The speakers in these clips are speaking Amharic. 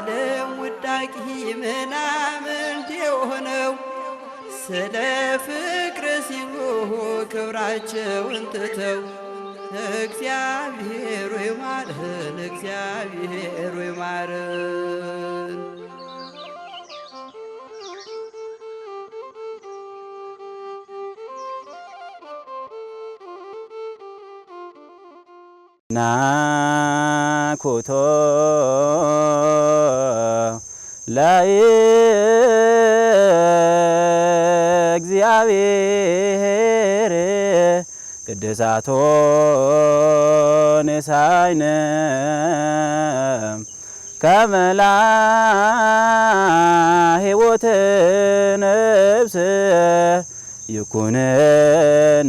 ዓለም ውዳቂ ምናምንት የሆነው ስለ ፍቅር ሲሉ ክብራቸውን ትተው እግዚአብሔር ሆይ ማረን፣ እግዚአብሔር ሆይ ማረን። ናኩቶ ላይ እግዚአብሔር ቅድሳቶ ነሳይነ ከመላ ሕይወት ነፍስ ይኩነ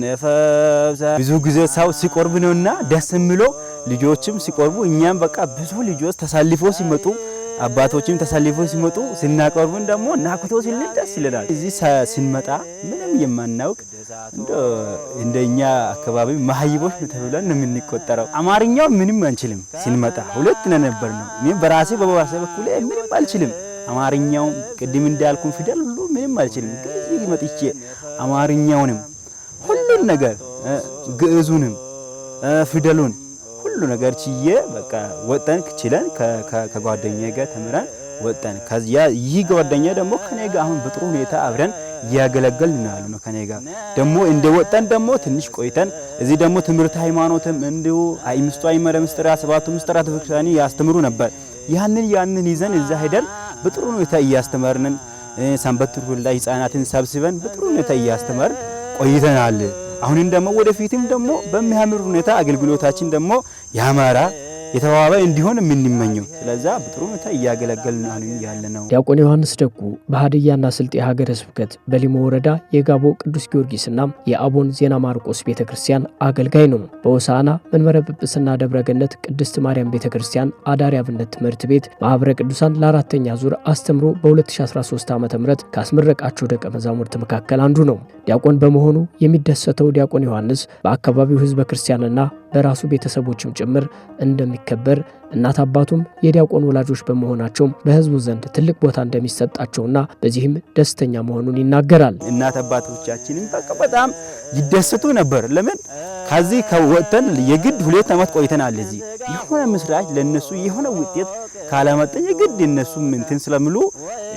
ነፈብዛ ብዙ ጊዜ ሰው ሲቆርብ ነውና ደስ የሚለው ልጆችም ሲቆርቡ እኛም በቃ ብዙ ልጆች ተሳልፎ ሲመጡ አባቶችም ተሳልፎ ሲመጡ ስናቆርቡን ደግሞ ናኩቶ ሲል ደስ ይላል። እዚህ ስንመጣ ምንም የማናውቅ እንደኛ አካባቢ ማህይቦች ተብለን ነው የምንቆጠረው። አማርኛው ምንም አንችልም። ስንመጣ ሁለት ነበር ነው እኔ በራሴ በኩል ምንም አልችልም። አማርኛው ቅድም እንዳልኩን ፊደል ሁሉ ምንም አልችልም። እዚህ መጥቼ አማርኛውንም ሁሉን ነገር ግዕዙንም ፊደሉን ሁሉ ነገር ችዬ በቃ ወጣን ችለን ከጓደኛዬ ጋር ተምረን ወጣን። ከዚያ ይህ ጓደኛ ደግሞ ከኔ ጋር አሁን በጥሩ ሁኔታ አብረን ያገለገልን ነው። ከኔ ጋር ደግሞ እንደወጣን ደግሞ ትንሽ ቆይተን እዚህ ደግሞ ትምህርት ሃይማኖትም እንዲሁ አምስቱ አዕማደ ምስጢራት ሰባቱ ምስጢራት ቤተክርስቲያን ያስተምሩ ነበር። ያንን ይዘን እዛ ሄደን በጥሩ ሁኔታ እያስተማርን ሰንበት ትምህርት ላይ ህፃናትን ሰብስበን በጥሩ ሁኔታ እያስተማርን ቆይተናል። አሁን ደግሞ ወደፊትም ደግሞ በሚያምር ሁኔታ አገልግሎታችን ደግሞ ያማራ የተዋበ እንዲሆን የምንመኘው ስለዛ በጥሩ ሁኔታ እያገለገልን አሁን ያለነው። ዲያቆን ዮሐንስ ደጉ በሀዲያና ስልጤ ሀገረ ስብከት በሊሞ ወረዳ የጋቦ ቅዱስ ጊዮርጊስና የአቦን ዜና ማርቆስ ቤተክርስቲያን አገልጋይ ነው። በሆሳዕና መንበረ ጵጵስና ደብረ ገነት ቅድስት ማርያም ቤተክርስቲያን አዳሪ አብነት ትምህርት ቤት ማህበረ ቅዱሳን ለአራተኛ ዙር አስተምሮ በ2013 ዓ.ም ካስመረቃቸው ደቀ መዛሙርት መካከል አንዱ ነው። ዲያቆን በመሆኑ የሚደሰተው ዲያቆን ዮሐንስ በአካባቢው ህዝበ ክርስቲያንና በራሱ ቤተሰቦችም ጭምር እንደሚከበር እናት አባቱም የዲያቆን ወላጆች በመሆናቸው በህዝቡ ዘንድ ትልቅ ቦታ እንደሚሰጣቸውና በዚህም ደስተኛ መሆኑን ይናገራል። እናት አባቶቻችንም በጣም ይደሰቱ ነበር። ለምን ከዚህ ከወጥተን የግድ 2 ዓመት ቆይተናል። እዚህ የሆነ ምስራች ለነሱ የሆነ ውጤት ካላመጣኝ የግድ እነሱም እንትን ስለምሉ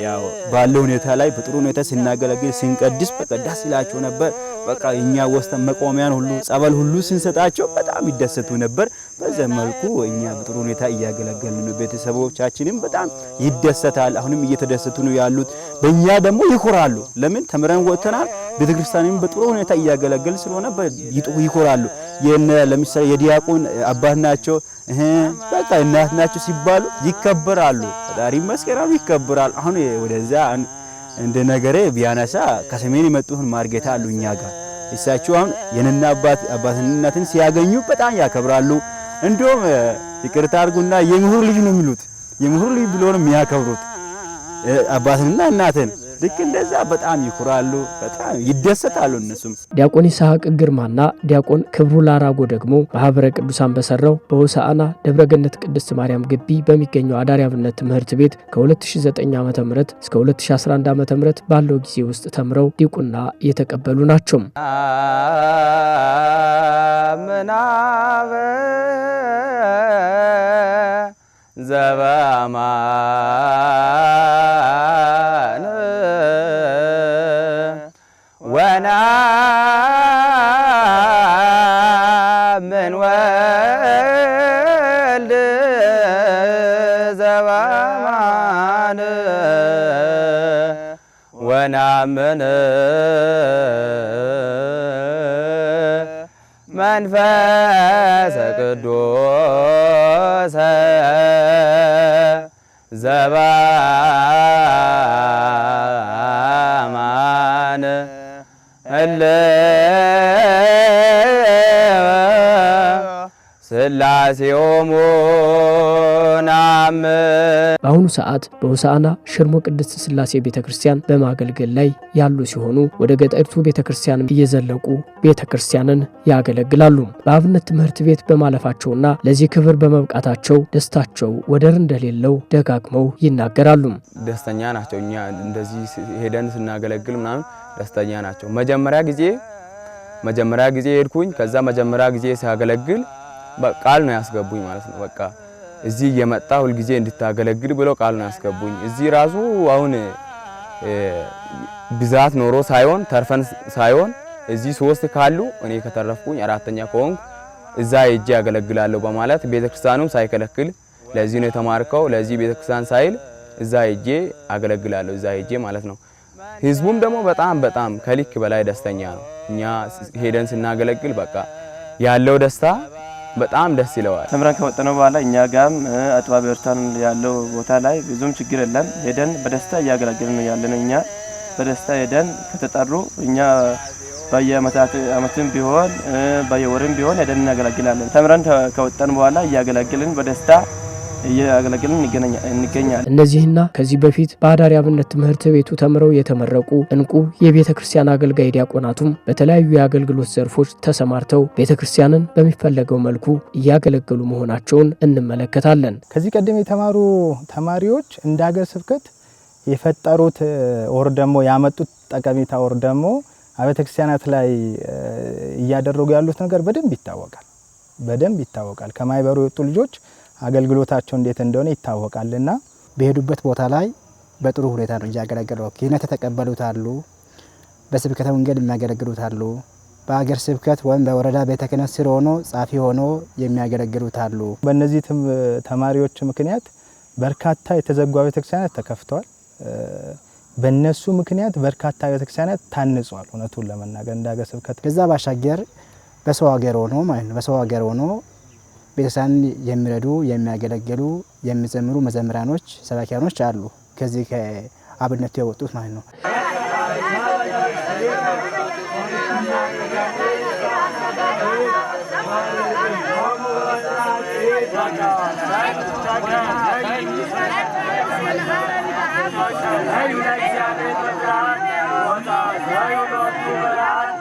ያው ባለው ሁኔታ ላይ በጥሩ ሁኔታ ሲናገለግል ሲንቀድስ በቀዳስ ይላቸው ነበር። በቃ እኛ ወስተን መቆሚያን ሁሉ ጸበል ሁሉ ስንሰጣቸው በጣም ይደሰቱ ነበር። በዛ መልኩ እኛ በጥሩ ሁኔታ እያገለገልን ነው። ቤተሰቦቻችንም በጣም ይደሰታል። አሁንም እየተደሰቱ ነው ያሉት። በእኛ ደግሞ ይኮራሉ። ለምን ተምረን ወጥተናል። ቤተክርስቲያንም በጥሩ ሁኔታ እያገለገልን ስለሆነ ይኮራሉ። ለምሳሌ የዲያቆን አባት ናቸው በቃ እናት ናቸው ሲባሉ ይከበራሉ። ፈጣሪ መስከራም ይከበራል። አሁን ወደዛ እንደ ነገሬ ቢያነሳ ከሰሜን የመጡን ማርጌታ አሉ እኛ ጋር እሳቸው አሁን የነና አባትነትን ሲያገኙ በጣም ያከብራሉ። እንዲሁም ይቅርታ አድርጉና የምሁር ልጅ ነው የሚሉት። የምሁር ልጅ ብሎ ነው የሚያከብሩት አባትና እናትን። ልክ እንደዛ በጣም ይኩራሉ፣ በጣም ይደሰታሉ እነሱም። ዲያቆን ይስሐቅ ግርማና ዲያቆን ክብሩ ላራጎ ደግሞ ማህበረ ቅዱሳን በሰራው በሆሳዕና ደብረ ገነት ቅድስት ማርያም ግቢ በሚገኘው አዳሪ አብነት ትምህርት ቤት ከ2009 ዓ.ም እስከ 2011 ዓ.ም ባለው ጊዜ ውስጥ ተምረው ዲቁና የተቀበሉ ናቸው። ምናበ ዘባማ ወና ምን ወልድ ዘባማን ወና ምን መንፈስ ቅዱስ ዘባማን እለ ስላሴሆሙ ናምን። በአሁኑ ሰዓት በሆሳዕና ሽርሞ ቅድስት ስላሴ ቤተክርስቲያን በማገልገል ላይ ያሉ ሲሆኑ ወደ ገጠሪቱ ቤተክርስቲያን እየዘለቁ ቤተክርስቲያንን ያገለግላሉ። በአብነት ትምህርት ቤት በማለፋቸውና ለዚህ ክብር በመብቃታቸው ደስታቸው ወደር እንደሌለው ደጋግመው ይናገራሉ። ደስተኛ ናቸው። እኛ እንደዚህ ሄደን ስናገለግል ምናምን ደስተኛ ናቸው። መጀመሪያ ጊዜ ሄድኩኝ። ከዛ መጀመሪያ ጊዜ ሲያገለግል ቃል ነው ያስገቡኝ ማለት ነው። በቃ እዚህ እየመጣ ሁል ጊዜ እንድታገለግል ብለው ቃል ነው ያስገቡኝ። እዚህ ራሱ አሁን ብዛት ኖሮ ሳይሆን ተርፈን ሳይሆን እዚህ 3 ካሉ እኔ ከተረፍኩኝ 4ኛ ከሆንኩ እዛ ሄጄ ያገለግላለሁ በማለት ቤተክርስቲያኑም ሳይከለክል ለዚህ ነው የተማርከው፣ ለዚህ ቤተክርስቲያን ሳይል እዛ ሄጄ አገለግላለሁ፣ እዛ ሄጄ ማለት ነው። ህዝቡም ደግሞ በጣም ከልክ በላይ ደስተኛ ነው። እኛ ሄደን ስናገለግል በቃ ያለው ደስታ በጣም ደስ ይለዋል። ተምረን ከወጣን በኋላ እኛ ጋም አጥባብ ወርታን ያለው ቦታ ላይ ብዙም ችግር የለም። ሄደን በደስታ እያገለገልን ያለን እኛ በደስታ ሄደን ከተጠሩ እኛ በየአመትም ቢሆን በየወርም ቢሆን ሄደን እናገለግላለን። ተምረን ከወጣን በኋላ እያገለገልን በደስታ እያገለገልን እንገኛለን። እነዚህና ከዚህ በፊት በአዳሪ አብነት ትምህርት ቤቱ ተምረው የተመረቁ እንቁ የቤተ ክርስቲያን አገልጋይ ዲያቆናቱም በተለያዩ የአገልግሎት ዘርፎች ተሰማርተው ቤተ ክርስቲያንን በሚፈለገው መልኩ እያገለገሉ መሆናቸውን እንመለከታለን። ከዚህ ቀደም የተማሩ ተማሪዎች እንደ ሀገር ስብከት የፈጠሩት ወር ደግሞ ያመጡት ጠቀሜታ ወር ደግሞ አብያተ ክርስቲያናት ላይ እያደረጉ ያሉት ነገር በደንብ ይታወቃል። ከማይበሩ የወጡ ልጆች አገልግሎታቸው እንዴት እንደሆነ ይታወቃልና በሄዱበት ቦታ ላይ በጥሩ ሁኔታ ነው እያገለገሉ። ክህነት ተቀበሉት አሉ፣ በስብከተ ወንጌል የሚያገለግሉት አሉ፣ በአገር ስብከት ወይም በወረዳ ቤተ ክህነት ስር ሆኖ ጻፊ ሆኖ የሚያገለግሉት አሉ። በእነዚህ ተማሪዎች ምክንያት በርካታ የተዘጉ ቤተክርስቲያናት ተከፍተዋል። በእነሱ ምክንያት በርካታ ቤተክርስቲያናት ታንጿል። እውነቱን ለመናገር እንደ አገር ስብከት ከዛ ባሻገር በሰው ሀገር ሆኖ ቤተክርስቲያን የሚረዱ የሚያገለግሉ የሚዘምሩ መዘምራኖች ሰባኪያኖች አሉ። ከዚህ ከአብነቱ የወጡት ማለት ነው።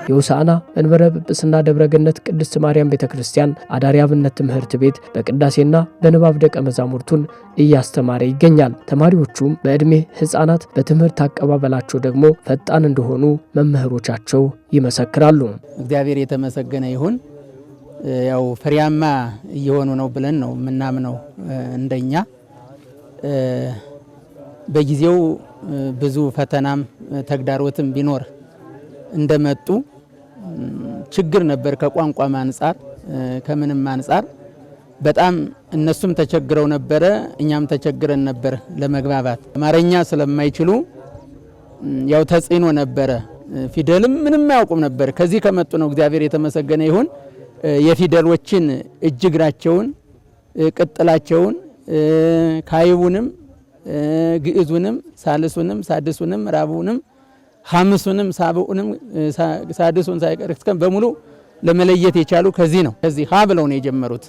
የሆሳዕና መንበረ ጵጵስና ደብረገነት ቅድስት ማርያም ቤተክርስቲያን አዳሪ አብነት ትምህርት ቤት በቅዳሴና በንባብ ደቀ መዛሙርቱን እያስተማረ ይገኛል። ተማሪዎቹም በእድሜ ህፃናት፣ በትምህርት አቀባበላቸው ደግሞ ፈጣን እንደሆኑ መምህሮቻቸው ይመሰክራሉ። እግዚአብሔር የተመሰገነ ይሁን። ያው ፍሬያማ እየሆኑ ነው ብለን ነው ምናምነው። እንደኛ በጊዜው ብዙ ፈተናም ተግዳሮትም ቢኖር እንደመጡ ችግር ነበር። ከቋንቋም አንጻር ከምንም አንጻር በጣም እነሱም ተቸግረው ነበረ፣ እኛም ተቸግረን ነበር ለመግባባት። አማርኛ ስለማይችሉ ያው ተጽዕኖ ነበረ። ፊደልም ምንም አያውቁም ነበር። ከዚህ ከመጡ ነው እግዚአብሔር የተመሰገነ ይሁን የፊደሎችን እጅግራቸውን፣ ቅጥላቸውን፣ ካይቡንም፣ ግዕዙንም፣ ሳልሱንም፣ ሳድሱንም፣ ራቡንም፣ ሐምሱንም፣ ሳብኡንም፣ ሳድሱን ሳይቀር እስከም በሙሉ ለመለየት የቻሉ ከዚህ ነው። ከዚህ ሀ ብለው ነው የጀመሩት።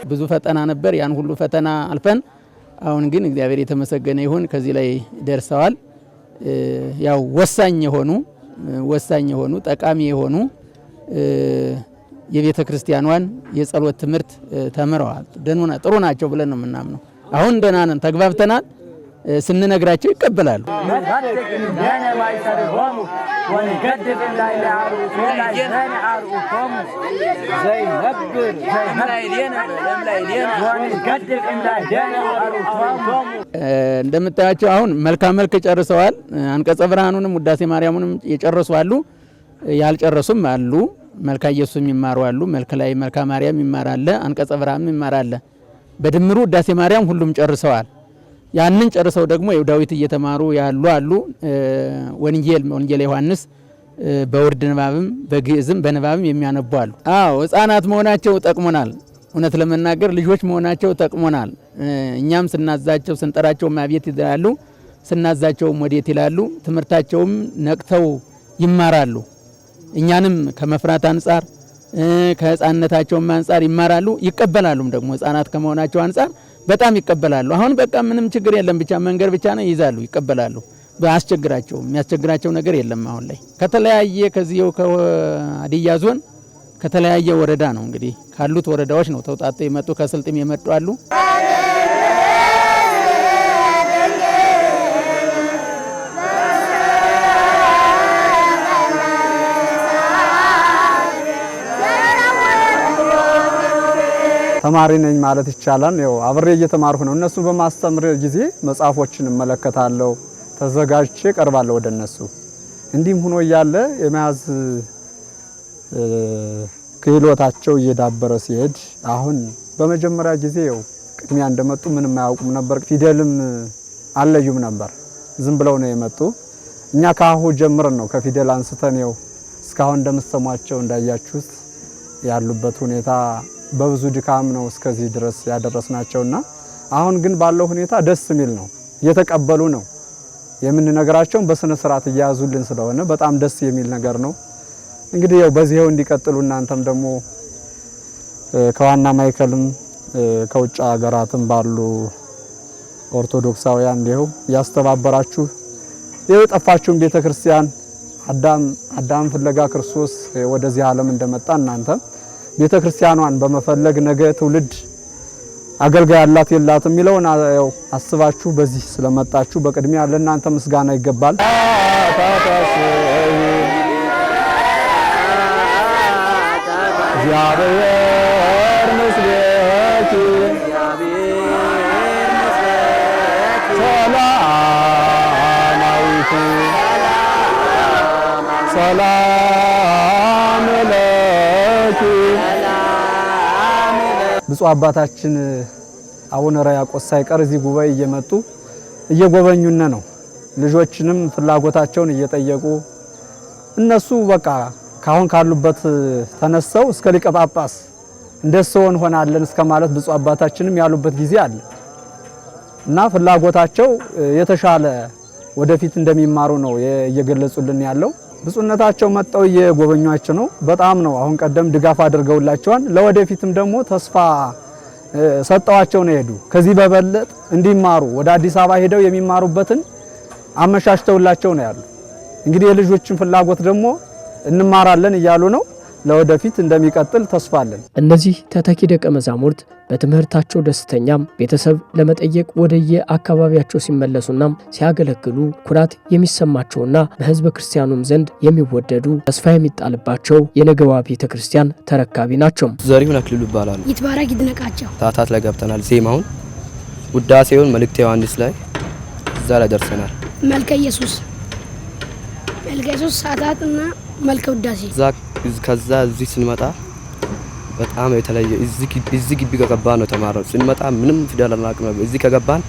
ብዙ ፈተና ነበር። ያን ሁሉ ፈተና አልፈን አሁን ግን እግዚአብሔር የተመሰገነ ይሁን ከዚህ ላይ ደርሰዋል። ያው ወሳኝ የሆኑ ጠቃሚ የሆኑ የቤተ ክርስቲያኗን የጸሎት ትምህርት ተምረዋል። ጥሩ ናቸው ብለን ነው የምናምነው። አሁን ደህና ነን፣ ተግባብተናል። ስንነግራቸው ይቀበላሉ። እንደምታያቸው አሁን መልክ ጨርሰዋል። አንቀጸ ብርሃኑንም ውዳሴ ማርያሙንም የጨረሱ አሉ፣ ያልጨረሱም አሉ። መልካ ኢየሱስ የሚማሩ አሉ። መልካ ማርያም ይማራል፣ አንቀጸ ብርሃንም ይማራል። በድምሩ ውዳሴ ማርያም ሁሉም ጨርሰዋል። ያንን ጨርሰው ደግሞ የዳዊት እየተማሩ ያሉ አሉ። ወንጌል ዮሐንስ በውርድ ንባብም በግዕዝም በንባብም የሚያነቡ አሉ። ህፃናት መሆናቸው ጠቅሞናል። እውነት ለመናገር ልጆች መሆናቸው ጠቅሞናል። እኛም ስናዛቸው ስንጠራቸው ማቤት ይላሉ፣ ስናዛቸው ወዴት ይላሉ። ትምህርታቸውም ነቅተው ይማራሉ። እኛንም ከመፍራት አንጻር ከህፃንነታቸውም አንጻር ይማራሉ፣ ይቀበላሉም ደግሞ ህፃናት ከመሆናቸው አንጻር በጣም ይቀበላሉ። አሁን በቃ ምንም ችግር የለም ብቻ መንገር ብቻ ነው ይይዛሉ፣ ይቀበላሉ። በአስቸግራቸው የሚያስቸግራቸው ነገር የለም። አሁን ላይ ከተለያየ ከዚህው ከሀዲያ ዞን ከተለያየ ወረዳ ነው እንግዲህ ካሉት ወረዳዎች ነው ተውጣጣ የመጡ ከስልጥም የመጡ አሉ። ተማሪ ነኝ ማለት ይቻላል። ያው አብሬ እየተማርኩ ነው። እነሱ በማስተምር ጊዜ መጽሐፎችን እመለከታለሁ፣ ተዘጋጅቼ ቀርባለሁ ወደ እነሱ። እንዲህም ሆኖ እያለ የመያዝ ክህሎታቸው እየዳበረ ሲሄድ አሁን በመጀመሪያ ጊዜ ያው ቅድሚያ እንደመጡ ምንም አያውቁም ነበር። ፊደልም አለዩም ነበር። ዝም ብለው ነው የመጡ። እኛ ካሁ ጀምረን ነው ከፊደል አንስተን ያው እስካሁን እንደምትሰሟቸው እንዳያችሁት ያሉበት ሁኔታ በብዙ ድካም ነው እስከዚህ ድረስ ያደረስናቸውና አሁን ግን ባለው ሁኔታ ደስ የሚል ነው። እየተቀበሉ ነው። የምንነግራቸው በስነ ስርዓት እያያዙልን ስለሆነ በጣም ደስ የሚል ነገር ነው። እንግዲህ ያው በዚህው እንዲቀጥሉ እናንተም ደግሞ ከዋና ማይከልም ከውጭ ሀገራትም ባሉ ኦርቶዶክሳውያን እንዲሁ ያስተባበራችሁ የጠፋችሁን ቤተክርስቲያን አዳም ፍለጋ ክርስቶስ ወደዚህ ዓለም እንደመጣ እናንተ ቤተክርስቲያኗን በመፈለግ ነገ ትውልድ አገልጋይ ያላት የላትም የሚለውን ያው አስባችሁ በዚህ ስለመጣችሁ በቅድሚያ ለእናንተ ምስጋና ይገባል። እግዚአብሔር ምስሌኪ ሰላማዊቱ ሰላም ለኪ። ብፁዕ አባታችን አቡነ ሪያቆስ ሳይቀር እዚህ ጉባኤ እየመጡ እየጎበኙን ነው። ልጆችንም ፍላጎታቸውን እየጠየቁ እነሱ በቃ ካሁን ካሉበት ተነስተው እስከ ሊቀ ጳጳስ እንደሰው እንሆናለን እስከ ማለት ብፁዕ አባታችንም ያሉበት ጊዜ አለ እና ፍላጎታቸው የተሻለ ወደፊት እንደሚማሩ ነው እየገለጹልን ያለው። ብፁዕነታቸው መጣው እየጎበኟቸው ነው። በጣም ነው አሁን ቀደም ድጋፍ አድርገውላቸዋል። ለወደፊትም ደግሞ ተስፋ ሰጠዋቸው ነው ሄዱ። ከዚህ በበለጥ እንዲማሩ ወደ አዲስ አበባ ሄደው የሚማሩበትን አመሻሽተውላቸው ነው ያሉ። እንግዲህ የልጆችን ፍላጎት ደግሞ እንማራለን እያሉ ነው። ለወደፊት እንደሚቀጥል ተስፋ አለን። እነዚህ ተተኪ ደቀ መዛሙርት በትምህርታቸው ደስተኛም ቤተሰብ ለመጠየቅ ወደየ አካባቢያቸው ሲመለሱና ሲያገለግሉ ኩራት የሚሰማቸውና በሕዝበ ክርስቲያኑም ዘንድ የሚወደዱ ተስፋ የሚጣልባቸው የነገዋ ቤተ ክርስቲያን ተረካቢ ናቸው። ዘሪሁን አክሊሉ ይባላሉ። ይትባረክ ይድነቃቸው። ታታት ላይ ገብተናል። ዜማውን ውዳሴውን መልእክተ ዮሐንስ ላይ እዛ ላይ ደርሰናል። መልከ ኢየሱስ ሰዓታትና መልከ ውዳሴ ከዛ እዚህ ስንመጣ በጣም የተለየ እዚህ ግቢ ከገባን ነው ተማረው ስንመጣ ምንም ፊደል አላውቅም ነበር። እዚህ ከገባን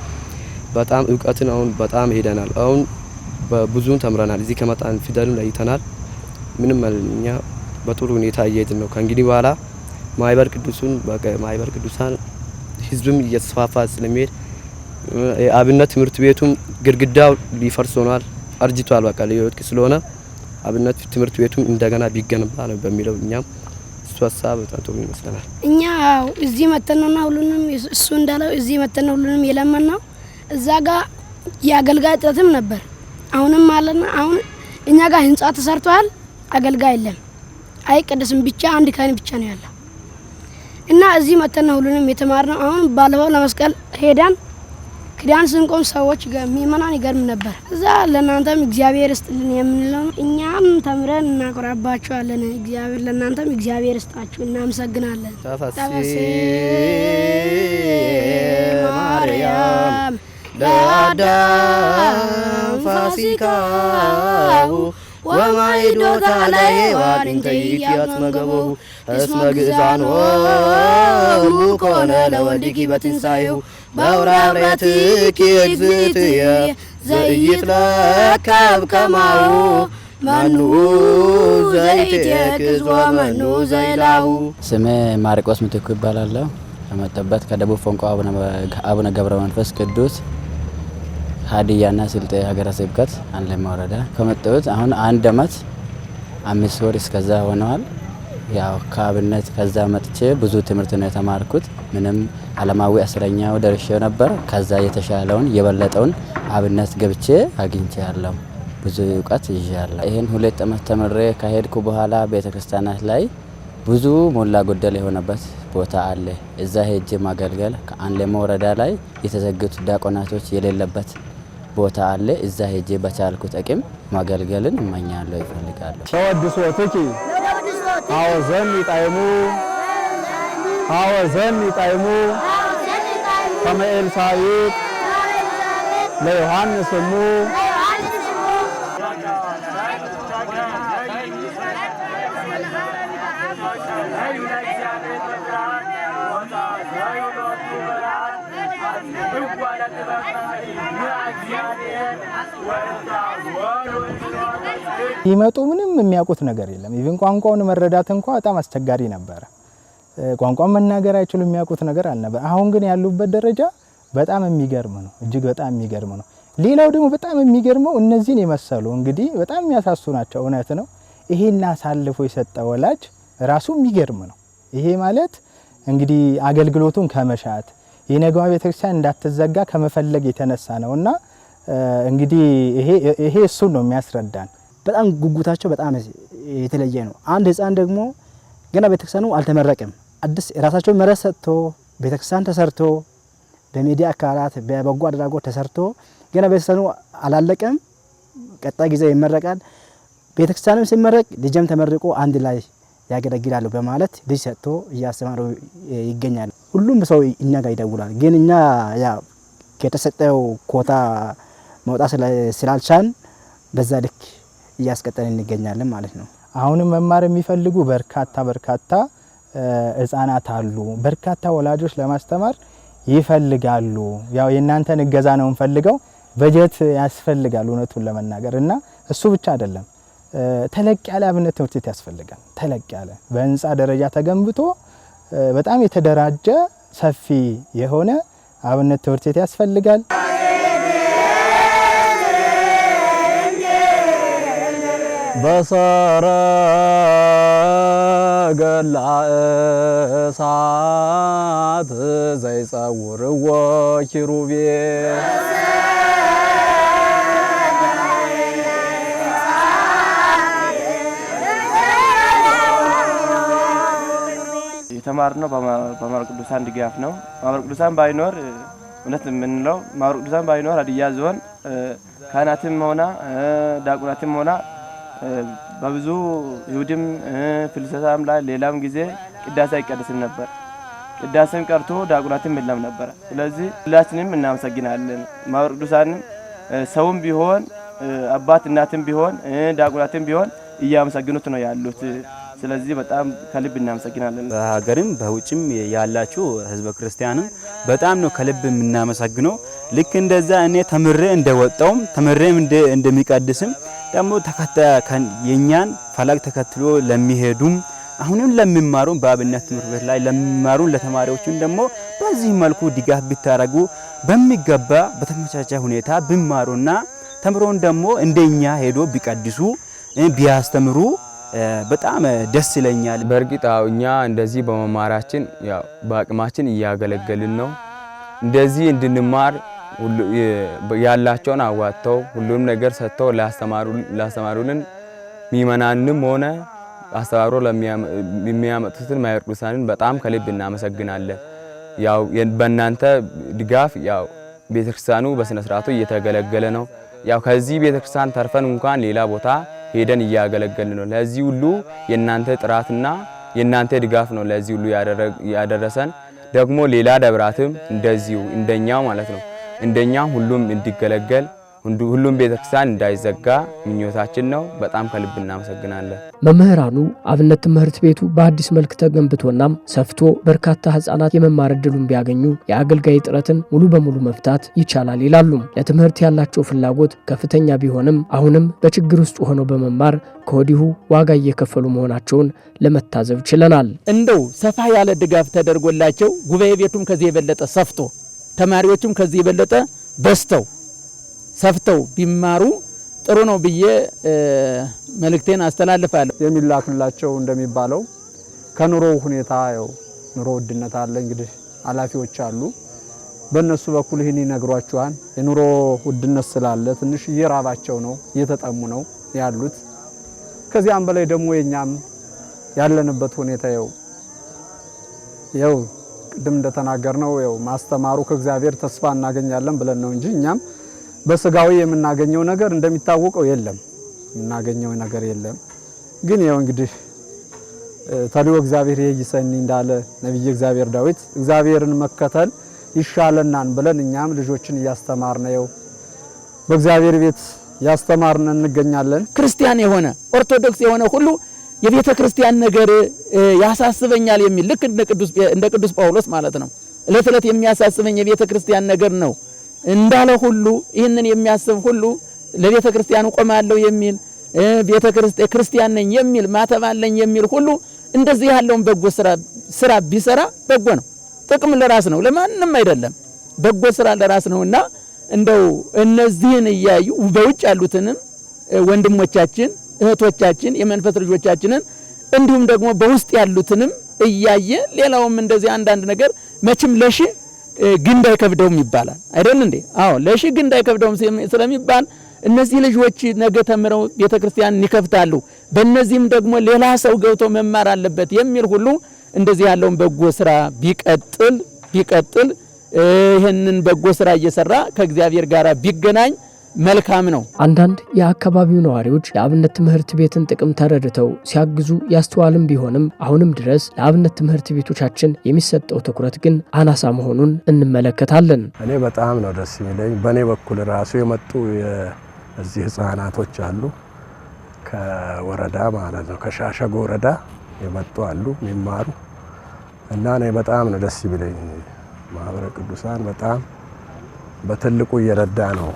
በጣም ዕውቀትን አሁን በጣም ሄደናል። አሁን በብዙን ተምረናል። እዚህ ከመጣን ፊደልን ለይተናል። ምንም እኛ በጥሩ ሁኔታ እየሄድን ነው። ከእንግዲህ በኋላ ማህበር ቅዱሳን ህዝብም እየተስፋፋ ስለሚሄድ አብነት ትምህርት ቤቱም ግድግዳው ሊፈርስ ሆኗል፣ አርጅቷል። በቃ ሊወድቅ ስለሆነ አብነት ትምህርት ቤቱም እንደገና ቢገነባ ነው በሚለው እኛም እሱ ሀሳብ በጣም ጥሩ ይመስላል። እኛ እዚህ መተንና ሁሉንም እሱ እንዳለው እዚህ መተን ሁሉንም የለመናው እዛ ጋር የአገልጋይ እጥረትም ነበር። አሁንም አለና አሁን እኛ ጋር ህንጻ ተሰርቷል፣ አገልጋይ የለም። አይቀደስም ብቻ አንድ ካህን ብቻ ነው ያለው እና እዚህ መተን ሁሉንም የተማርነው። አሁን ባለፈው ለመስቀል ሄዳን ክዳን ስንቆም ሰዎች ምእመናን ይገርም ነበር። እዛ ለእናንተም እግዚአብሔር ይስጥልን የምንለው እኛም ተምረን እናቆራባችኋለን። እግዚአብሔር ለእናንተም እግዚአብሔር ይስጣችሁ፣ እናመሰግናለን። ተፈሥሒ ማርያም ለአዳም ፋሲካሁ ወማይዶታ ለሔዋን እንተ ኢያትመገቦሁ እስመ ግእዛኖሙ ኮነ ለወልድኪ በትንሣኤሁ በውራውረትኪ እግዝእትየ ዘኢይትረከብ ከማሁ መኑ ዘይትየክዝ ወመኑ ዘይላሁ። ስሜ ማርቆስ ምትኩ ይባላለሁ። ከመጣሁበት ከደቡብ ፎንቆ አቡነ ገብረ መንፈስ ቅዱስ ሀዲያና ስልጤ ሀገረ ስብከት አንለማ ወረዳ ከመጣሁት አሁን 1 አመት 5 ወር እስከዛ ሆነዋል። ያው ከአብነት ከዛ መጥቼ ብዙ ትምህርት ነው የተማርኩት። ምንም ዓለማዊ አስረኛው ደርሼው ነበር። ከዛ የተሻለውን የበለጠውን አብነት ገብቼ አግኝቻለሁ። ብዙ እውቀት ይዣለሁ። ይሄን 2 አመት ተምሬ ከሄድኩ በኋላ ቤተክርስቲያናት ላይ ብዙ ሞላ ጎደል የሆነበት ቦታ አለ። እዛ ሄጄ ማገልገል ከአንለማ ወረዳ ላይ የተዘጉት ዲያቆናቶች የሌለበት ቦታ አለ። እዛ ሄጄ በቻልኩት አቅም ማገልገልን እመኛለሁ ይፈልጋለሁ። ተወድሶትኪ አወዘን ይጣይሙ ከመ ኤልሳቤጥ ለዮሐንስ እሙ ይመጡ ምንም የሚያውቁት ነገር የለም። ኢቭን ቋንቋውን መረዳት እንኳን በጣም አስቸጋሪ ነበር። ቋንቋውን መናገር አይችሉ የሚያውቁት ነገር አልነበር። አሁን ግን ያሉበት ደረጃ በጣም የሚገርም ነው። እጅግ በጣም የሚገርም ነው። ሌላው ደግሞ በጣም የሚገርመው እነዚህን የመሰሉ እንግዲህ በጣም የሚያሳሱ ናቸው። እውነት ነው። ይሄን አሳልፎ የሰጠ ወላጅ ራሱ የሚገርም ነው። ይሄ ማለት እንግዲህ አገልግሎቱን ከመሻት የነገዋ ቤተክርስቲያን እንዳትዘጋ ከመፈለግ የተነሳ ነውና እንግዲህ ይሄ እሱን ነው የሚያስረዳን። በጣም ጉጉታቸው በጣም የተለየ ነው። አንድ ህፃን ደግሞ ገና ቤተክርስቲያኑ አልተመረቀም። አዲስ ራሳቸው መሬት ሰጥቶ ቤተክርስቲያን ተሰርቶ በሚዲያ አካላት በበጎ አድራጎት ተሰርቶ ገና ቤተክርስቲያኑ አላለቀም። ቀጣይ ጊዜ ይመረቃል። ቤተክርስቲያንም ሲመረቅ ልጅም ተመርቆ አንድ ላይ ያገለግላሉ በማለት ልጅ ሰጥቶ እያስተማሩ ይገኛል። ሁሉም ሰው እኛ ጋር ይደውላል። ግን እኛ ያ ከተሰጠው ኮታ መውጣት ስላልቻን በዛ ልክ እያስቀጠልን እንገኛለን ማለት ነው። አሁንም መማር የሚፈልጉ በርካታ ህፃናት አሉ። በርካታ ወላጆች ለማስተማር ይፈልጋሉ። ያው የእናንተን እገዛ ነው እንፈልገው። በጀት ያስፈልጋል እውነቱን ለመናገር እና እሱ ብቻ አይደለም። ተለቅ ያለ አብነት ትምህርት ቤት ያስፈልጋል። ተለቅ ያለ በህንፃ ደረጃ ተገንብቶ በጣም የተደራጀ ሰፊ የሆነ አብነት ትምህርት ቤት ያስፈልጋል። በሰረገላ እሳት ዘይጸውርዎ ኪሩቤል የተማርነው በማህበረ ቅዱሳን ድጋፍ ነው። ማህበረ ቅዱሳን ባይኖር እውነት የምንለው ማህበረ ቅዱሳን ባይኖር ሀዲያ ዞን ካህናትም ሆና ዲያቆናትም ሆና በብዙ ይሁድም ፍልሰታም ላይ ሌላም ጊዜ ቅዳሴ አይቀደስም ነበር። ቅዳሴም ቀርቶ ዲያቆናትም የለም ነበር። ስለዚህ ሁላችንም እናመሰግናለን። ማህበረ ቅዱሳንም ሰውም ቢሆን አባት እናትም ቢሆን ዲያቆናትም ቢሆን እያመሰግኑት ነው ያሉት። ስለዚህ በጣም ከልብ እናመሰግናለን። በሀገርም በውጭም ያላችሁ ህዝበ ክርስቲያንም በጣም ነው ከልብ የምናመሰግነው። ልክ እንደዛ እኔ ተምሬ እንደወጣውም ተምሬም እንደሚቀድስም ደግሞ የኛን ፈለግ ተከትሎ ለሚሄዱም አሁንም ለሚማሩ በአብነት ትምህርት ቤት ላይ ለሚማሩ ለተማሪዎቹም ደግሞ በዚህ መልኩ ድጋፍ ቢታረጉ በሚገባ በተመቻቸ ሁኔታ ቢማሩና ተምሮን ደግሞ እንደኛ ሄዶ ቢቀድሱ ቢያስተምሩ በጣም ደስ ይለኛል። በእርግጥ እኛ እንደዚህ በመማራችን ያው በአቅማችን እያገለገልን ነው። እንደዚህ እንድንማር ያላቸውን አዋጥተው ሁሉም ነገር ሰጥተው ላስተማሩልን ምእመናንንም ሆነ አስተባብሮ ለሚያመጡትን ማህበረ ቅዱሳንን በጣም ከልብ እናመሰግናለን። ያው በእናንተ ድጋፍ ያው ቤተክርስቲያኑ በስነ ስርዓቱ እየተገለገለ ነው። ያው ከዚህ ቤተክርስቲያን ተርፈን እንኳን ሌላ ቦታ ሄደን እያገለገልን ነው። ለዚህ ሁሉ የእናንተ ጥራትና የእናንተ ድጋፍ ነው ለዚህ ሁሉ ያደረሰን። ደግሞ ሌላ ደብራትም እንደዚሁ እንደኛው ማለት ነው እንደኛ ሁሉም እንዲገለገል ሁሉም ቤተክርስቲያን እንዳይዘጋ ምኞታችን ነው። በጣም ከልብ እናመሰግናለን። መምህራኑ አብነት ትምህርት ቤቱ በአዲስ መልክ ተገንብቶና ሰፍቶ በርካታ ህፃናት የመማር ዕድሉን ቢያገኙ የአገልጋይ እጥረትን ሙሉ በሙሉ መፍታት ይቻላል ይላሉ። ለትምህርት ያላቸው ፍላጎት ከፍተኛ ቢሆንም አሁንም በችግር ውስጥ ሆነው በመማር ከወዲሁ ዋጋ እየከፈሉ መሆናቸውን ለመታዘብ ችለናል። እንደው ሰፋ ያለ ድጋፍ ተደርጎላቸው ጉባኤ ቤቱም ከዚህ የበለጠ ሰፍቶ ተማሪዎችም ከዚህ የበለጠ በስተው ሰፍተው ቢማሩ ጥሩ ነው ብዬ መልእክቴን አስተላልፋለሁ። የሚላክላቸው እንደሚባለው ከኑሮ ሁኔታ ያው ኑሮ ውድነት አለ እንግዲህ ኃላፊዎች አሉ በእነሱ በኩል ይህን ይነግሯቸዋል። የኑሮ ውድነት ስላለ ትንሽ እየራባቸው ነው እየተጠሙ ነው ያሉት። ከዚያም በላይ ደግሞ የኛም ያለንበት ሁኔታ ያው ቅድም እንደተናገርነው ያው ማስተማሩ ከእግዚአብሔር ተስፋ እናገኛለን ብለን ነው እንጂ እኛም በስጋዊ የምናገኘው ነገር እንደሚታወቀው የለም የምናገኘው ነገር የለም። ግን ያው እንግዲህ ታዲዮ እግዚአብሔር ይይሰኒ እንዳለ ነብይ እግዚአብሔር ዳዊት እግዚአብሔርን መከተል ይሻለናል ብለን እኛም ልጆችን እያስተማርነ ያው በእግዚአብሔር ቤት ያስተማርነ እንገኛለን። ክርስቲያን የሆነ ኦርቶዶክስ የሆነ ሁሉ የቤተ ክርስቲያን ነገር ያሳስበኛል የሚል ልክ እንደ ቅዱስ ጳውሎስ ማለት ነው። እለት እለት የሚያሳስበኝ የቤተ ክርስቲያን ነገር ነው እንዳለ ሁሉ ይህንን የሚያስብ ሁሉ ለቤተ ክርስቲያን ቆማለሁ የሚል ቤተ ክርስቲያን ነኝ የሚል ማተባለኝ የሚል ሁሉ እንደዚህ ያለውን በጎ ስራ ቢሰራ በጎ ነው። ጥቅም ለራስ ነው፣ ለማንም አይደለም። በጎ ስራ ለራስ ነውና እንደው እነዚህን እያዩ በውጭ ያሉትንም ወንድሞቻችን እህቶቻችን የመንፈስ ልጆቻችንን እንዲሁም ደግሞ በውስጥ ያሉትንም እያየ ሌላውም እንደዚህ አንዳንድ ነገር መቼም ለሺ ግንድ አይከብደውም ይባላል አይደል እንዴ? አዎ ለሺ ግንድ አይከብደውም ስለሚባል እነዚህ ልጆች ነገ ተምረው ቤተክርስቲያን ይከፍታሉ፣ በእነዚህም ደግሞ ሌላ ሰው ገብቶ መማር አለበት የሚል ሁሉ እንደዚህ ያለውን በጎ ስራ ቢቀጥል ይሄንን በጎ ስራ እየሰራ ከእግዚአብሔር ጋር ቢገናኝ መልካም ነው። አንዳንድ የአካባቢው ነዋሪዎች የአብነት ትምህርት ቤትን ጥቅም ተረድተው ሲያግዙ ያስተዋልም ቢሆንም አሁንም ድረስ ለአብነት ትምህርት ቤቶቻችን የሚሰጠው ትኩረት ግን አናሳ መሆኑን እንመለከታለን። እኔ በጣም ነው ደስ የሚለኝ። በእኔ በኩል ራሱ የመጡ እዚህ ህፃናቶች አሉ ከወረዳ ማለት ነው ከሻሸጎ ወረዳ የመጡ አሉ የሚማሩ እና እኔ በጣም ነው ደስ የሚለኝ። ማህበረ ቅዱሳን በጣም በትልቁ እየረዳ ነው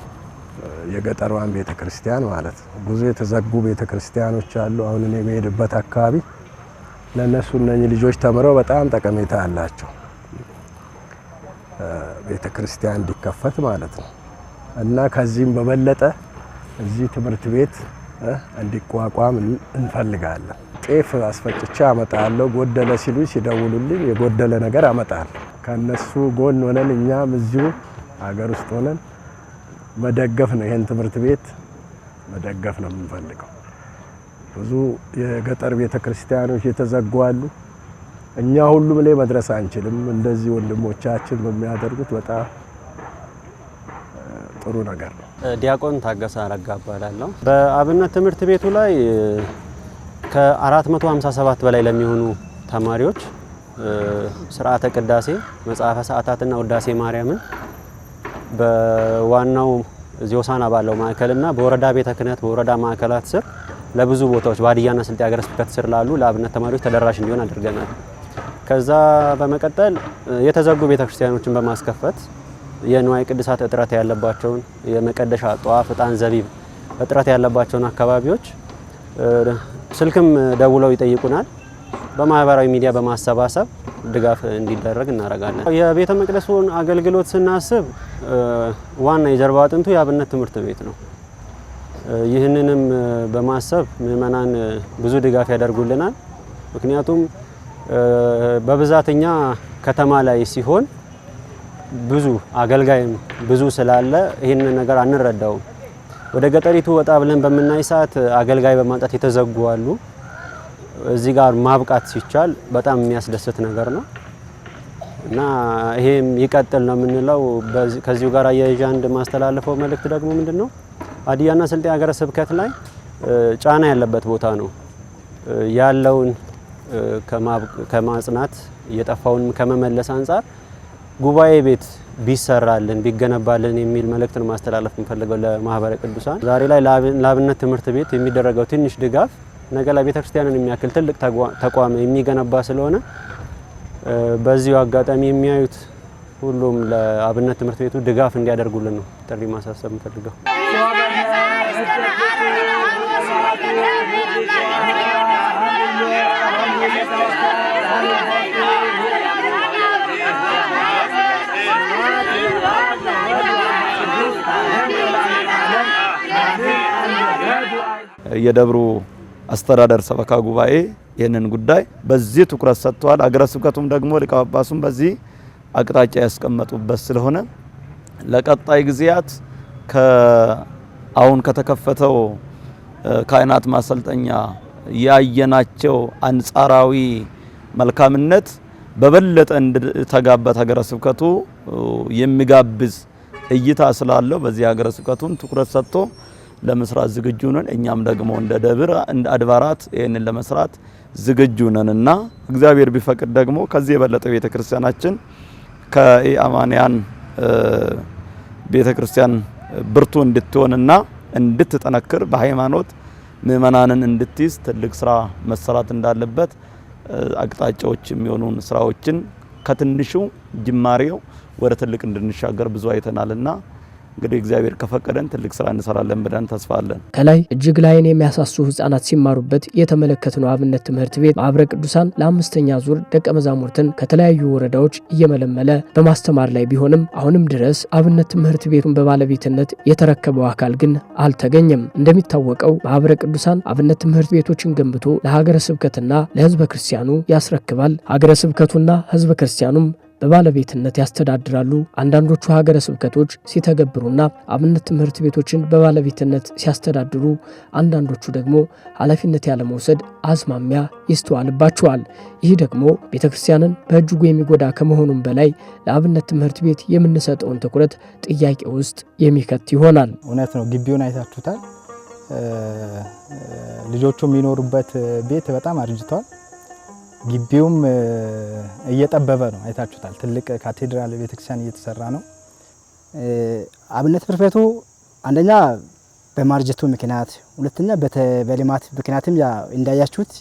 የገጠሯን ቤተክርስቲያን ማለት ነው። ብዙ የተዘጉ ቤተክርስቲያኖች አሉ። አሁን እኔ የምሄድበት አካባቢ ለነሱ እነኚህ ልጆች ተምረው በጣም ጠቀሜታ አላቸው ቤተክርስቲያን እንዲከፈት ማለት ነው እና ከዚህም በበለጠ እዚህ ትምህርት ቤት እንዲቋቋም እንፈልጋለን። ጤፍ አስፈጭቻ አመጣለሁ ጎደለ ሲሉ ሲደውሉልኝ የጎደለ ነገር አመጣለሁ። ከነሱ ጎን ሆነን እኛም እዚሁ ሀገር ውስጥ ሆነን መደገፍ ነው። ይሄን ትምህርት ቤት መደገፍ ነው የምንፈልገው። ብዙ የገጠር ቤተክርስቲያኖች የተዘጉ አሉ። እኛ ሁሉም ላይ መድረስ አንችልም። እንደዚህ ወንድሞቻችን በሚያደርጉት በጣም ጥሩ ነገር ነው። ዲያቆን ታገሰ አረጋ እባላለሁ። በአብነት ትምህርት ቤቱ ላይ ከ457 በላይ ለሚሆኑ ተማሪዎች ስርዓተ ቅዳሴ፣ መጽሐፈ ሰዓታትና ውዳሴ ማርያምን በዋናው ዚዮሳና ባለው ማዕከልና በወረዳ ቤተ ክህነት በወረዳ ማዕከላት ስር ለብዙ ቦታዎች በሀዲያና ስልጤ ሀገረ ስብከት ስር ላሉ ለአብነት ተማሪዎች ተደራሽ እንዲሆን አድርገናል። ከዛ በመቀጠል የተዘጉ ቤተክርስቲያኖችን በማስከፈት የንዋየ ቅድሳት እጥረት ያለባቸውን የመቀደሻ ጧፍ፣ ዕጣን፣ ዘቢብ እጥረት ያለባቸውን አካባቢዎች ስልክም ደውለው ይጠይቁናል። በማህበራዊ ሚዲያ በማሰባሰብ ድጋፍ እንዲደረግ እናደርጋለን። የቤተ መቅደሱን አገልግሎት ስናስብ ዋና የጀርባ አጥንቱ የአብነት ትምህርት ቤት ነው። ይህንንም በማሰብ ምዕመናን ብዙ ድጋፍ ያደርጉልናል። ምክንያቱም በብዛተኛ ከተማ ላይ ሲሆን ብዙ አገልጋይም ብዙ ስላለ ይህንን ነገር አንረዳውም። ወደ ገጠሪቱ ወጣ ብለን በምናይ ሰዓት አገልጋይ በማጣት የተዘጉ አሉ። እዚህ ጋር ማብቃት ሲቻል በጣም የሚያስደስት ነገር ነው እና ይሄም ይቀጥል ነው የምንለው። ከዚሁ ጋር አያይዤ አንድ ማስተላለፈው መልእክት ደግሞ ምንድነው ሀዲያና ስልጤ ሀገረ ስብከት ላይ ጫና ያለበት ቦታ ነው። ያለውን ከማጽናት የጠፋውን ከመመለስ አንጻር ጉባኤ ቤት ቢሰራልን ቢገነባልን የሚል መልእክትን ማስተላለፍ እንፈልገው ለማህበረ ቅዱሳን። ዛሬ ላይ ለአብነት ትምህርት ቤት የሚደረገው ትንሽ ድጋፍ ነገ ላይ ቤተክርስቲያንን የሚያክል ትልቅ ተቋም የሚገነባ ስለሆነ በዚሁ አጋጣሚ የሚያዩት ሁሉም ለአብነት ትምህርት ቤቱ ድጋፍ እንዲያደርጉልን ነው ጥሪ ማሳሰብ እንፈልገው። የደብሩ አስተዳደር ሰበካ ጉባኤ ይህንን ጉዳይ በዚህ ትኩረት ሰጥቷል። አገረ ስብከቱም ደግሞ ሊቀ ጳጳሱም በዚህ አቅጣጫ ያስቀመጡበት ስለሆነ ለቀጣይ ጊዜያት አሁን ከተከፈተው ካህናት ማሰልጠኛ ያየናቸው አንጻራዊ መልካምነት በበለጠ እንድተጋበት ሀገረ ስብከቱ የሚጋብዝ እይታ ስላለው በዚህ ሀገረ ስብከቱን ትኩረት ሰጥቶ ለመስራት ዝግጁ ነን። እኛም ደግሞ እንደ ደብር እንደ አድባራት ይሄንን ለመስራት ዝግጁ ነንና እግዚአብሔር ቢፈቅድ ደግሞ ከዚህ የበለጠ ቤተክርስቲያናችን ከኢአማንያን ቤተክርስቲያን ብርቱ እንድትሆንና እንድትጠነክር በሃይማኖት ምእመናንን እንድትይዝ ትልቅ ስራ መሰራት እንዳለበት አቅጣጫዎች የሚሆኑን ስራዎችን ከትንሹ ጅማሬው ወደ ትልቅ እንድንሻገር ብዙ አይተናልና እንግዲህ እግዚአብሔር ከፈቀደን ትልቅ ስራ እንሰራለን ብለን ተስፋ አለን። ከላይ እጅግ ላይን የሚያሳሱ ህፃናት ሲማሩበት የተመለከትነው አብነት ትምህርት ቤት ማህበረ ቅዱሳን ለአምስተኛ ዙር ደቀ መዛሙርትን ከተለያዩ ወረዳዎች እየመለመለ በማስተማር ላይ ቢሆንም አሁንም ድረስ አብነት ትምህርት ቤቱን በባለቤትነት የተረከበው አካል ግን አልተገኘም። እንደሚታወቀው ማህበረ ቅዱሳን አብነት ትምህርት ቤቶችን ገንብቶ ለሀገረ ስብከትና ለህዝበ ክርስቲያኑ ያስረክባል። ሀገረ ስብከቱና ህዝበ ክርስቲያኑም በባለቤትነት ያስተዳድራሉ። አንዳንዶቹ ሀገረ ስብከቶች ሲተገብሩና አብነት ትምህርት ቤቶችን በባለቤትነት ሲያስተዳድሩ፣ አንዳንዶቹ ደግሞ ኃላፊነት ያለ መውሰድ አዝማሚያ ይስተዋልባቸዋል። ይህ ደግሞ ቤተክርስቲያንን በእጅጉ የሚጎዳ ከመሆኑም በላይ ለአብነት ትምህርት ቤት የምንሰጠውን ትኩረት ጥያቄ ውስጥ የሚከት ይሆናል። እውነት ነው። ግቢውን አይታችሁታል። ልጆቹ የሚኖሩበት ቤት በጣም አርጅቷል። ግቢውም እየጠበበ ነው። አይታችሁታል። ትልቅ ካቴድራል ቤተክርስቲያን እየተሰራ ነው። አብነት ትምህርት ቤቱ አንደኛ በማርጀቱ ምክንያት፣ ሁለተኛ በልማት ምክንያትም እንዳያችሁት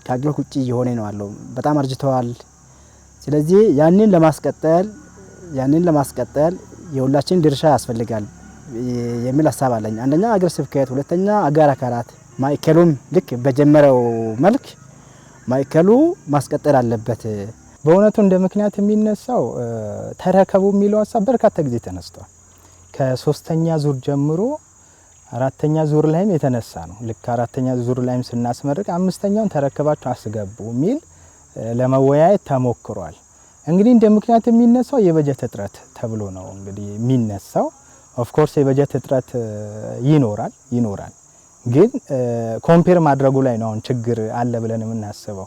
ከአገልግሎት ውጪ የሆነ ነው አለው። በጣም አርጅተዋል። ስለዚህ ያንን ለማስቀጠል የሁላችን ድርሻ ያስፈልጋል የሚል ሀሳብ አለኝ። አንደኛ አገረ ስብከት፣ ሁለተኛ አጋር አካላት ማዕከሉም ልክ በጀመረው መልክ ማዕከሉ ማስቀጠል አለበት። በእውነቱ እንደ ምክንያት የሚነሳው ተረከቡ የሚለው ሀሳብ በርካታ ጊዜ ተነስቷል። ከሶስተኛ ዙር ጀምሮ አራተኛ ዙር ላይም የተነሳ ነው። ልክ አራተኛ ዙር ላይም ስናስመርቅ አምስተኛውን ተረከባችሁ አስገቡ የሚል ለመወያየት ተሞክሯል። እንግዲህ እንደ ምክንያት የሚነሳው የበጀት እጥረት ተብሎ ነው እንግዲህ የሚነሳው። ኦፍ ኮርስ የበጀት እጥረት ይኖራል ግን ኮምፔር ማድረጉ ላይ ነው አሁን ችግር አለ ብለን የምናስበው።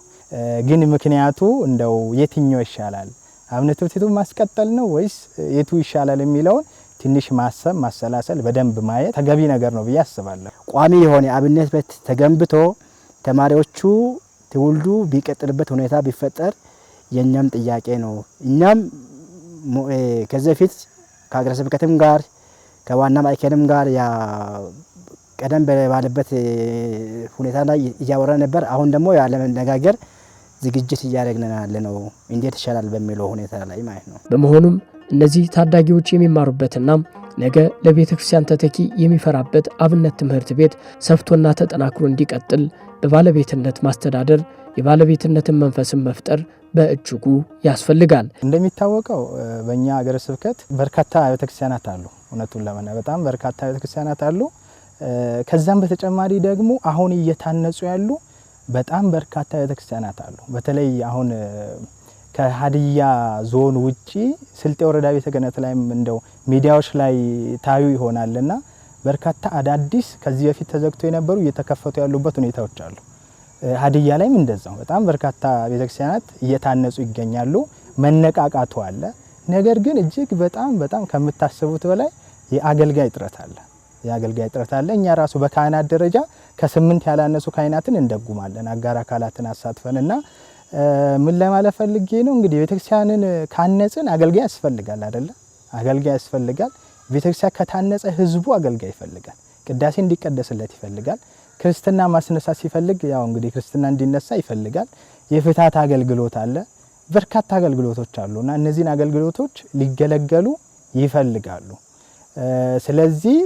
ግን ምክንያቱ እንደው የትኛው ይሻላል አብነት ትምህርት ቤቱን ማስቀጠል ነው ወይስ የቱ ይሻላል የሚለውን ትንሽ ማሰብ ማሰላሰል በደንብ ማየት ተገቢ ነገር ነው ብዬ አስባለሁ። ቋሚ የሆነ አብነት ቤት ተገንብቶ ተማሪዎቹ ትውልዱ ቢቀጥልበት ሁኔታ ቢፈጠር የኛም ጥያቄ ነው። እኛም ከዚህ በፊት ከሀገረ ስብከትም ጋር ከዋና ማዕከልም ጋር ቀደም ባለበት ሁኔታ ላይ እያወራ ነበር። አሁን ደግሞ ያለ መነጋገር ዝግጅት እያደረግን ያለነው እንዴት ይሻላል በሚለው ሁኔታ ላይ ማለት ነው። በመሆኑም እነዚህ ታዳጊዎች የሚማሩበትና ነገ ለቤተ ክርስቲያን ተተኪ የሚፈራበት አብነት ትምህርት ቤት ሰፍቶና ተጠናክሮ እንዲቀጥል በባለቤትነት ማስተዳደር፣ የባለቤትነትን መንፈስን መፍጠር በእጅጉ ያስፈልጋል። እንደሚታወቀው በእኛ ሀገረ ስብከት በርካታ ቤተ ክርስቲያናት አሉ። እውነቱን ለመናገር በጣም በርካታ ቤተ ክርስቲያናት አሉ። ከዛም በተጨማሪ ደግሞ አሁን እየታነጹ ያሉ በጣም በርካታ ቤተክርስቲያናት አሉ። በተለይ አሁን ከሀዲያ ዞን ውጪ ስልጤ ወረዳ ቤተ ክህነት ላይም እንደው ሚዲያዎች ላይ ታዩ ይሆናልና በርካታ አዳዲስ ከዚህ በፊት ተዘግቶ የነበሩ እየተከፈቱ ያሉበት ሁኔታዎች አሉ። ሀዲያ ላይም እንደዛው በጣም በርካታ ቤተክርስቲያናት እየታነጹ ይገኛሉ። መነቃቃቱ አለ። ነገር ግን እጅግ በጣም ከምታስቡት በላይ የአገልጋይ እጥረት አለ። እኛ ራሱ በካህናት ደረጃ ከ8 ያላነሱ ካህናትን እንደጉማለን አጋር አካላትን አሳትፈንና ምን ለማለት ፈልጌ ነው እንግዲህ ቤተክርስቲያንን ካነጽን አገልጋይ ያስፈልጋል አይደለ? አገልጋይ ያስፈልጋል። ቤተክርስቲያን ከታነጸ ህዝቡ አገልጋይ ይፈልጋል። ቅዳሴ እንዲቀደስለት ይፈልጋል። ክርስትና ማስነሳት ሲፈልግ ያው እንግዲህ ክርስትና እንዲነሳ ይፈልጋል። የፍታት አገልግሎት አለ፣ በርካታ አገልግሎቶች አሉና እነዚህን አገልግሎቶች ሊገለገሉ ይፈልጋሉ። ስለዚህ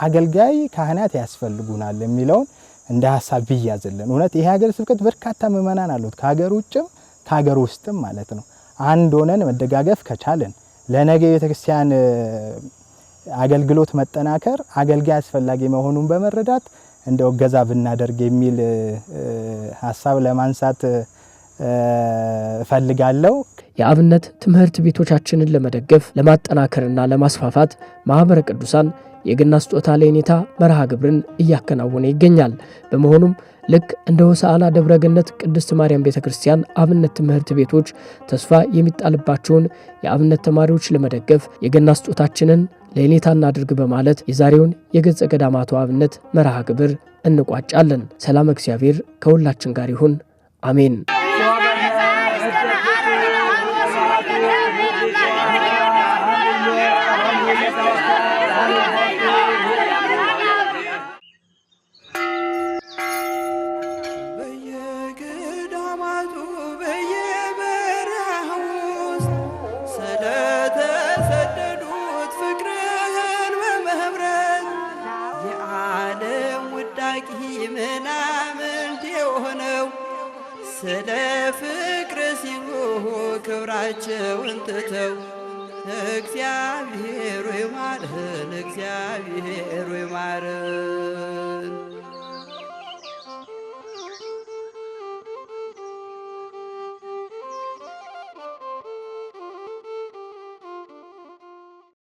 አገልጋይ ካህናት ያስፈልጉናል የሚለውን እንደ ሐሳብ ቢያዝልን። እውነት ይሄ ሀገረ ስብከት በርካታ ምእመናን አሉት ከሀገር ውጭም ከሀገር ውስጥም ማለት ነው። አንድ ሆነን መደጋገፍ ከቻልን ለነገ ቤተክርስቲያን አገልግሎት መጠናከር አገልጋይ አስፈላጊ መሆኑን በመረዳት እንደው ገዛ ብናደርግ የሚል ሐሳብ ለማንሳት እፈልጋለሁ። የአብነት ትምህርት ቤቶቻችንን ለመደገፍ ለማጠናከርና ለማስፋፋት ማህበረ ቅዱሳን የገና ስጦታ ለኔታ መርሃ ግብርን እያከናወነ ይገኛል። በመሆኑም ልክ እንደ ሆሳዕና ደብረገነት ቅድስት ማርያም ቤተክርስቲያን አብነት ትምህርት ቤቶች ተስፋ የሚጣልባቸውን የአብነት ተማሪዎች ለመደገፍ የገና ስጦታችንን ለኔታ እናድርግ በማለት የዛሬውን የገጸ ገዳማቱ አብነት መርሃ ግብር እንቋጫለን። ሰላም እግዚአብሔር ከሁላችን ጋር ይሁን። አሜን። ስለ ፍቅር ሲሉ ክብራቸውን ትተው እግዚአብሔር ይማረን፣ እግዚአብሔር ይማረን።